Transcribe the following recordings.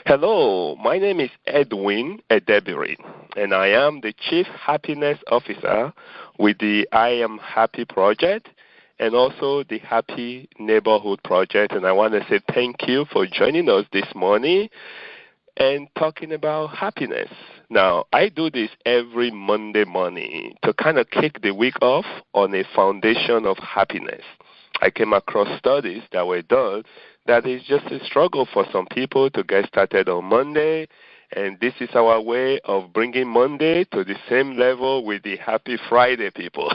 Hello, my name is Edwin Edebiri, and I am the Chief Happiness Officer with the I Am Happy Project and also the Happy Neighborhood Project. And I want to say thank you for joining us this morning and talking about happiness. Now, I do this every Monday morning to kind of kick the week off on a foundation of happiness. I came across studies that were done that is just a struggle for some people to get started on Monday, and this is our way of bringing Monday to the same level with the Happy Friday people.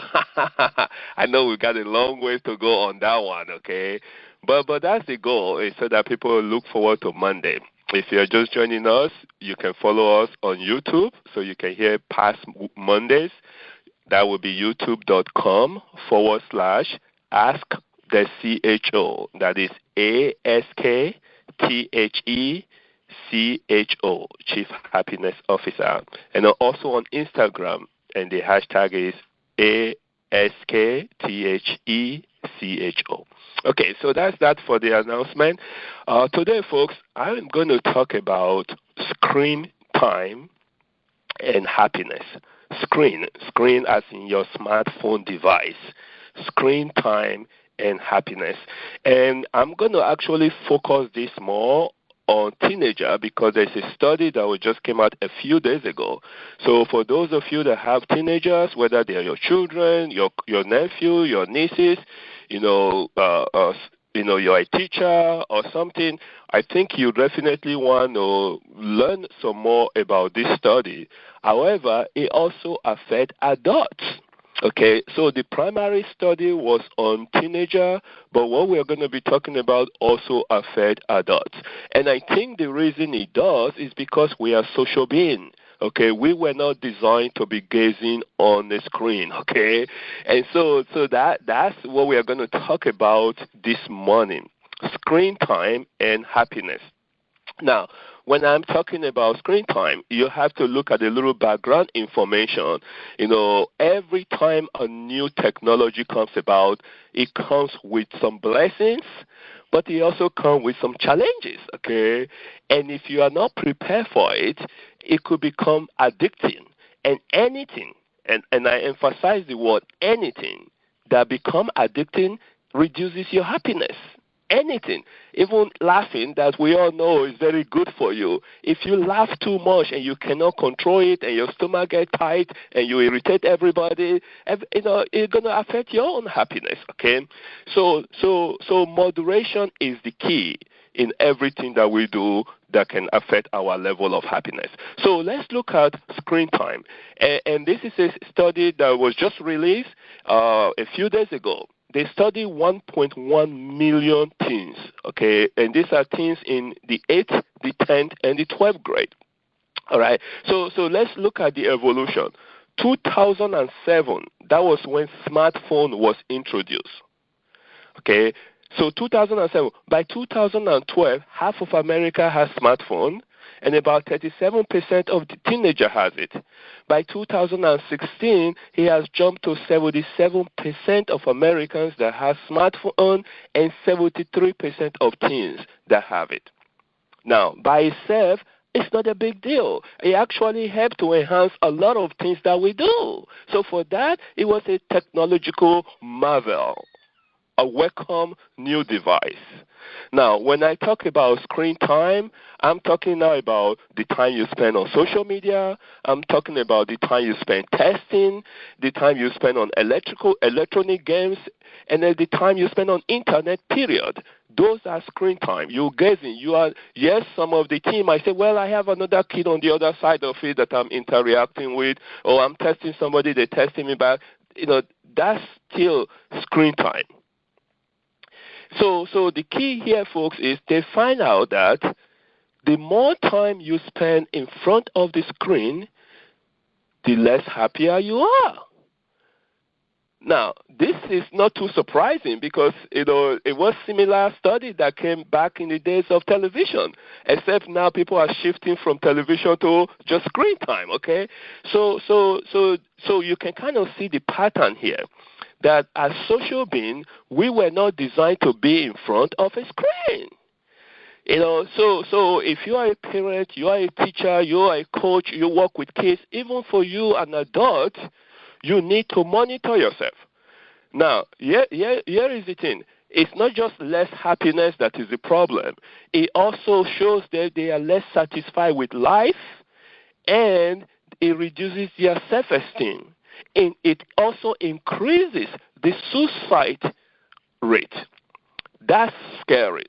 I know we've got a long way to go on that one, okay? But that's the goal, is so that people look forward to Monday. If you're just joining us, you can follow us on YouTube so you can hear past Mondays. That will be youtube.com/ask the CHO. That is ASKTHECHO, Chief Happiness Officer. And also on Instagram, and the hashtag is ASKTHECHO. Okay, so that's that for the announcement. Today, folks, I'm going to talk about screen time and happiness. Screen as in your smartphone device. Screen time and happiness. And I'm going to actually focus this more on teenager because there's a study that just came out a few days ago. So for those of you that have teenagers, whether they're your children, your nephew, your nieces, you're a teacher or something, I think you definitely want to learn some more about this study. However, it also affects adults. Okay, so the primary study was on teenager, but what we're going to be talking about also affects adults. And I think the reason it does is because we are social beings. Okay, we were not designed to be gazing on the screen. Okay, and so that's what we are going to talk about this morning: screen time and happiness. Now, when I'm talking about screen time, you have to look at a little background information. Every time a new technology comes about, it comes with some blessings, but it also comes with some challenges, okay? And if you are not prepared for it, it could become addicting. And anything, and I emphasize the word anything, that become addicting reduces your happiness. Anything, even laughing, that we all know is very good for you. If you laugh too much and you cannot control it and your stomach gets tight and you irritate everybody, it's going to affect your own happiness, okay? So moderation is the key in everything that we do that can affect our level of happiness. So let's look at screen time. And this is a study that was just released a few days ago. They studied 1.1 million teens, okay, and these are teens in the 8th, the 10th, and the 12th grade. All right, so let's look at the evolution. 2007, that was when smartphone was introduced, okay. So 2007, by 2012, half of America has smartphone, and about 37% of the teenager has it. By 2016, he has jumped to 77% of Americans that have smartphone and 73% of teens that have it. Now, by itself, it's not a big deal. It actually helped to enhance a lot of things that we do. So for that, it was a technological marvel, a welcome new device. Now, when I talk about screen time, I'm talking now about the time you spend on social media. I'm talking about the time you spend testing, the time you spend on electronic games, and then the time you spend on internet, period. Those are screen time. You're gazing. Yes, some of the team might say, well, I have another kid on the other side of it that I'm interacting with, or I'm testing somebody, they're testing me back. That's still screen time. So the key here, folks, is they find out that the more time you spend in front of the screen, the less happier you are. Now, this is not too surprising because, it was similar study that came back in the days of television, except now people are shifting from television to just screen time, okay? So you can kind of see the pattern here, that as social beings, we were not designed to be in front of a screen. So if you are a parent, you are a teacher, you are a coach, you work with kids, even for you, an adult, you need to monitor yourself. Now, here is the thing. It's not just less happiness that is the problem. It also shows that they are less satisfied with life, and it reduces their self-esteem. And it also increases the suicide rate. That's scary.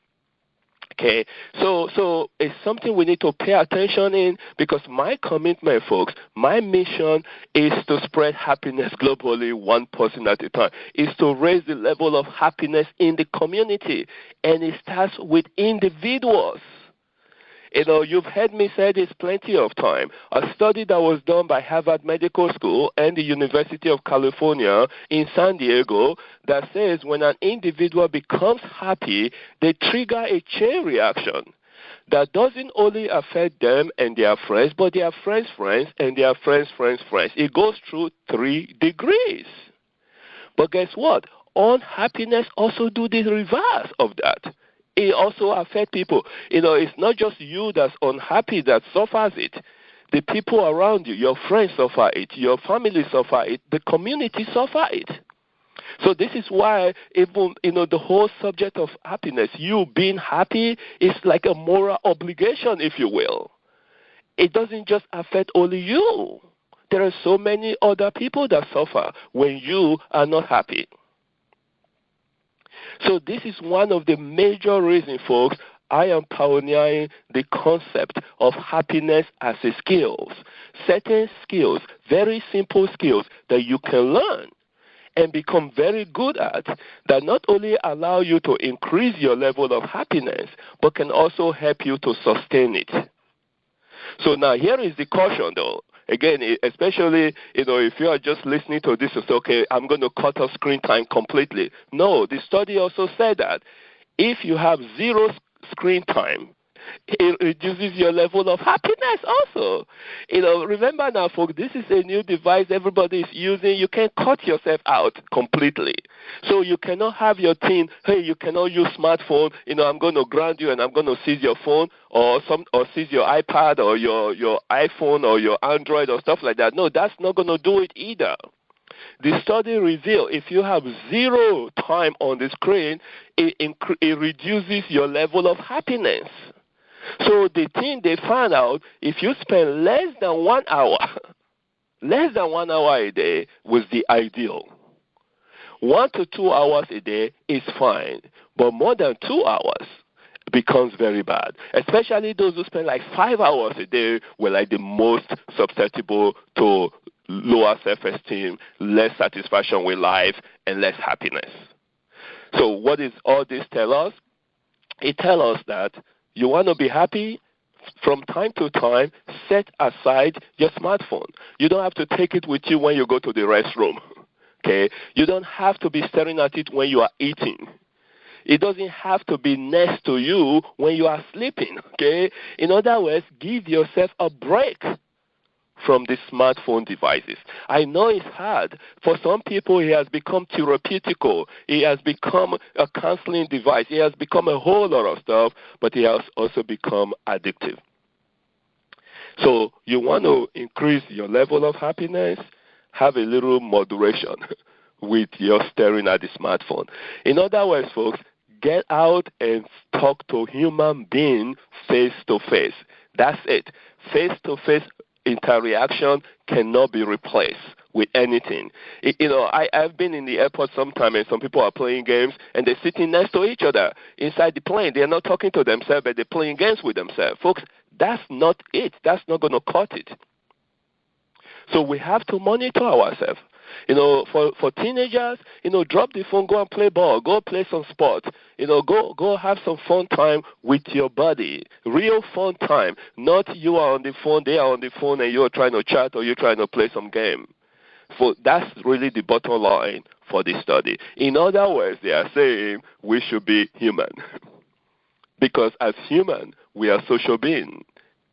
Okay, so it's something we need to pay attention in, because my commitment, folks, my mission is to spread happiness globally, one person at a time. Is to raise the level of happiness in the community, and it starts with individuals. You've heard me say this plenty of time. A study that was done by Harvard Medical School and the University of California in San Diego that says when an individual becomes happy, they trigger a chain reaction that doesn't only affect them and their friends, but their friends' friends and their friends' friends' friends. It goes through 3 degrees. But guess what? Unhappiness also do the reverse of that. It also affects people. It's not just you that's unhappy that suffers it. The people around you, your friends suffer it, your family suffer it, the community suffer it. So this is why even the whole subject of happiness, you being happy, is like a moral obligation, if you will. It doesn't just affect only you. There are so many other people that suffer when you are not happy. So this is one of the major reasons, folks, I am pioneering the concept of happiness as a skills. Certain skills, very simple skills that you can learn and become very good at, that not only allow you to increase your level of happiness, but can also help you to sustain it. So now here is the caution, though. Again, especially, if you are just listening to this, it's okay, I'm going to cut off screen time completely. No, the study also said that if you have 0 screen time, it reduces your level of happiness also. Remember now, folks, this is a new device everybody is using. You can cut yourself out completely. So you cannot have your teen, hey, you cannot use smartphone, I'm going to ground you and I'm going to seize your phone or seize your iPad or your iPhone or your Android or stuff like that. No, that's not going to do it either. The study revealed if you have 0 time on the screen, it reduces your level of happiness. So the thing they found out, if you spend less than 1 hour, a day was the ideal. 1 to 2 hours a day is fine, but more than 2 hours becomes very bad. Especially those who spend like 5 hours a day were like the most susceptible to lower self-esteem, less satisfaction with life, and less happiness. So what does all this tell us? It tells us that you want to be happy, from time to time, set aside your smartphone. You don't have to take it with you when you go to the restroom. Okay? You don't have to be staring at it when you are eating. It doesn't have to be next to you when you are sleeping. Okay? In other words, give yourself a break from the smartphone devices. I know it's hard. For some people, it has become therapeutical. It has become a counseling device. It has become a whole lot of stuff, but it has also become addictive. So you want to increase your level of happiness, have a little moderation with your staring at the smartphone. In other words, folks, get out and talk to human beings face to face. That's it. Face to face interaction cannot be replaced with anything. I've been in the airport sometime and some people are playing games and they're sitting next to each other inside the plane. They're not talking to themselves, but they're playing games with themselves. Folks, that's not it. That's not going to cut it. So we have to monitor ourselves. For teenagers, drop the phone, go and play ball, go play some sport, go have some fun time with your buddy, real fun time, not you are on the phone, they are on the phone, and you're trying to chat or you're trying to play some game. That's really the bottom line for this study. In other words, they are saying we should be human. Because as human, we are social beings.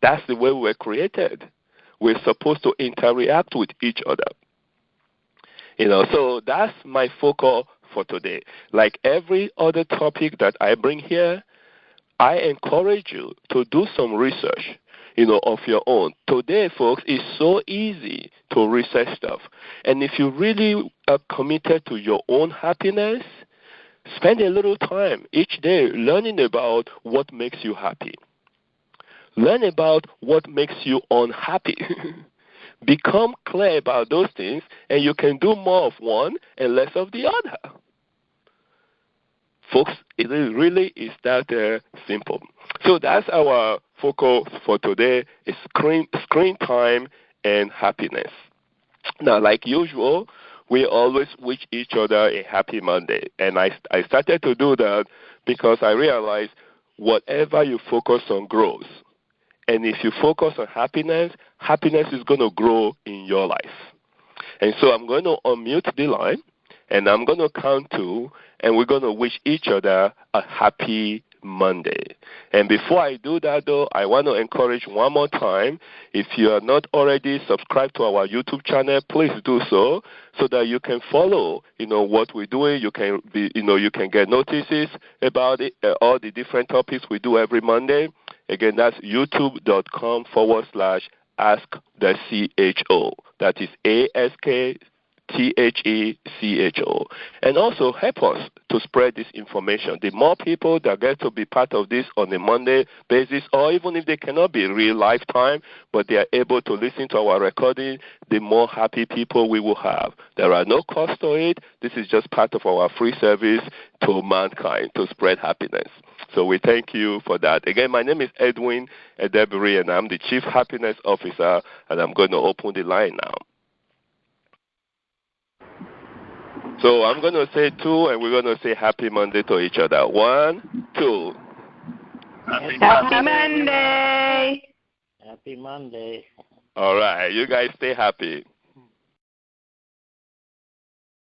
That's the way we were created. We're supposed to interact with each other. So that's my focus for today. Like every other topic that I bring here, I encourage you to do some research, of your own. Today, folks, it's so easy to research stuff. And if you really are committed to your own happiness, spend a little time each day learning about what makes you happy. Learn about what makes you unhappy. Become clear about those things, and you can do more of one and less of the other. Folks, it really is that simple. So that's our focus for today, is screen time and happiness. Now, like usual, we always wish each other a happy Monday. And I started to do that because I realized whatever you focus on grows. And if you focus on happiness, happiness is going to grow in your life. And so I'm going to unmute the line, and I'm going to count 2, and we're going to wish each other a happy Monday. And before I do that, though, I want to encourage one more time, if you are not already subscribed to our YouTube channel, please do so that you can follow, what we're doing. You can you can get notices about it, all the different topics we do every Monday. Again, that's youtube.com/Ask the CHO. That is ASKTHECHO. And also help us to spread this information. The more people that get to be part of this on a Monday basis, or even if they cannot be real lifetime, but they are able to listen to our recording, the more happy people we will have. There are no costs to it. This is just part of our free service to mankind, to spread happiness. So we thank you for that. Again, my name is Edwin Edebiri, and I'm the Chief Happiness Officer, and I'm going to open the line now. So I'm going to say 2, and we're going to say happy Monday to each other. 1, 2. Happy Monday. Happy Monday. All right. You guys stay happy.